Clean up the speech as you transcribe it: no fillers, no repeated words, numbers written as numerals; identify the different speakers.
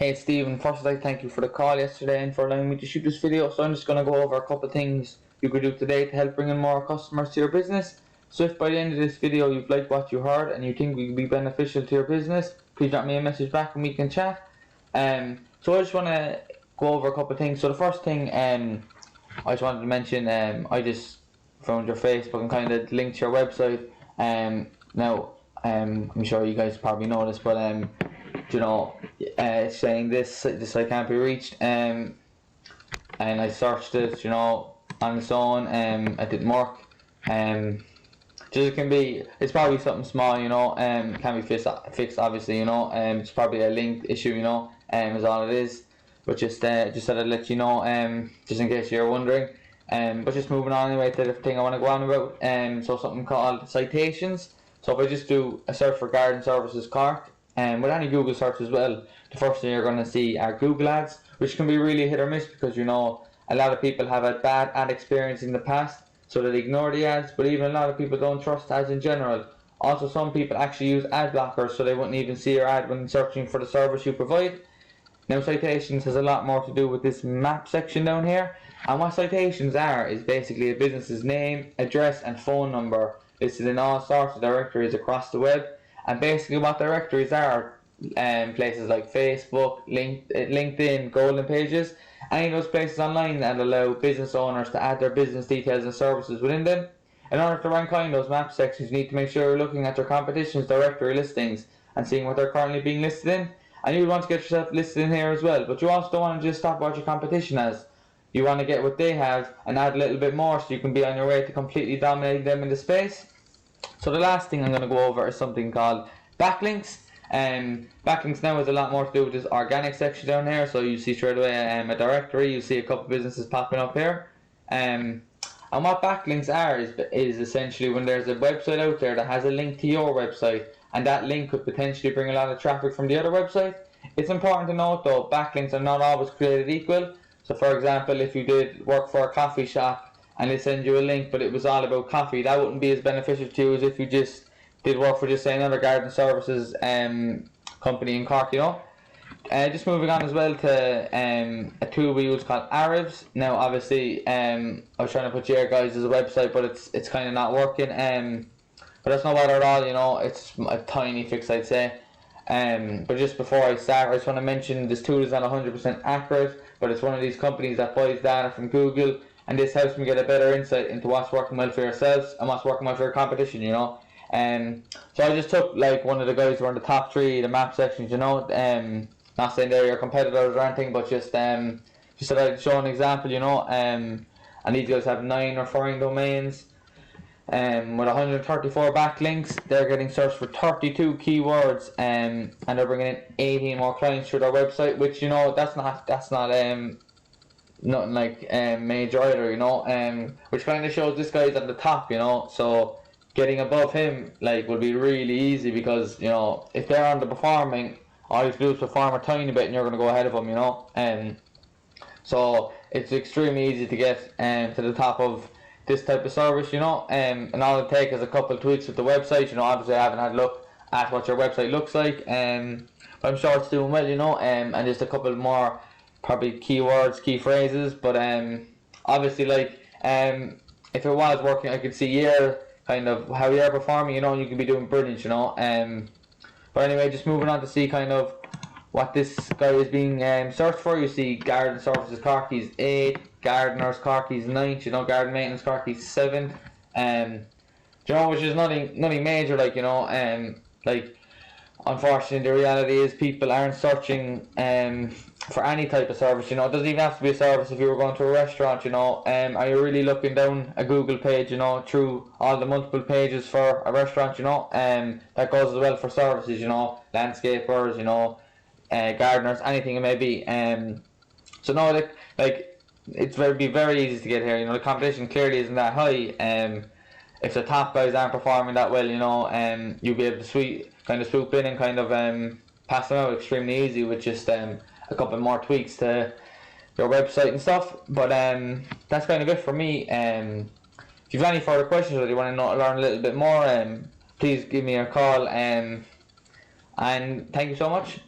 Speaker 1: Hey it's Stephen, first I'd like to thank you for the call yesterday and for allowing me to shoot this video. So I'm just going to go over a couple of things you could do today to help bring in more customers to your business. So if by the end of this video you've liked what you heard and you think we can be beneficial to your business, please drop me a message back and we can chat. So I just want to go over a couple of things. So the first thing I just wanted to mention, I just found your Facebook and kind of linked to your website. I'm sure you guys probably know this, but it's saying this site can't be reached, and I searched it, on its own, it didn't work. It's probably something small, can be fixed obviously, it's probably a link issue, is all it is. But just thought I'd let you know, just in case you're wondering. But just moving on anyway to the thing I want to go on about. So something called citations. So if I just do a search for garden services Cork, with any Google search as well, the first thing you're going to see are Google ads, which can be really hit or miss because a lot of people have a bad ad experience in the past, so they ignore the ads. But even a lot of people don't trust ads in general. Also, some people actually use ad blockers, so they wouldn't even see your ad when searching for the service you provide. Now, citations has a lot more to do with this map section down here, and what citations are is basically a business's name, address and phone number listed in all sorts of directories across the web. And basically what directories are, places like Facebook, LinkedIn, Golden Pages, any of those places online that allow business owners to add their business details and services within them. In order to rank high in those map sections, you need to make sure you're looking at your competition's directory listings and seeing what they're currently being listed in. And you want to get yourself listed in here as well, but you also don't want to just stop what your competition has. You want to get what they have and add a little bit more so you can be on your way to completely dominating them in the space. So the last thing I'm going to go over is something called backlinks. Backlinks now has a lot more to do with this organic section down here. So you see straight away a directory, you see a couple of businesses popping up here. And what backlinks are is essentially when there's a website out there that has a link to your website, and that link could potentially bring a lot of traffic from the other website. It's important to note though, backlinks are not always created equal. So for example, if you did work for a coffee shop and they send you a link but it was all about coffee, that wouldn't be as beneficial to you as if you just did work for, just say, another garden services company in Cork, Just moving on as well to a tool we use called Ahrefs. Now obviously I was trying to put your guys' website, but it's kind of not working, but that's not bad at all, it's a tiny fix, I'd say. But just before I start, I just want to mention this tool is not 100% accurate, but it's one of these companies that buys data from Google, and this helps me get a better insight into what's working well for yourselves and what's working well for your competition, So I just took like one of the guys who are in the top 3, the map sections, not saying they're your competitors or anything, but just so that I'd show an example, and these guys have 9 referring domains. With 134 backlinks, they're getting searched for 32 keywords, and they're bringing in 18 more clients through their website, which that's not nothing like major either, which kind of shows this guy's at the top, so getting above him will be really easy, because if they're underperforming, all you have to do is perform a tiny bit and you're going to go ahead of them, so it's extremely easy to get to the top of this type of service, and all it takes is a couple of tweaks with the website. Obviously I haven't had a look at what your website looks like, but I'm sure it's doing well, and just a couple more probably keywords, key phrases, but obviously if it was working, I could see kind of how you're performing, and you can be doing brilliant, but anyway, just moving on to see kind of what this guy is being searched for. You see Garden Services Cork, he's 8, Gardeners Cork, he's 9th, Garden Maintenance Cork, he's 7th, which is nothing major, unfortunately the reality is people aren't searching for any type of service, it doesn't even have to be a service. If you were going to a restaurant, are you really looking down a Google page, through all the multiple pages for a restaurant, that goes as well for services, landscapers, gardeners, anything it may be, so no, it's be very easy to get here, the competition clearly isn't that high. If the top guys aren't performing that well, you'll be able to swoop in and kind of pass them out extremely easy with just a couple more tweaks to your website and stuff. But that's kind of it for me. If you've any further questions or you want to learn a little bit more, please give me a call, and thank you so much.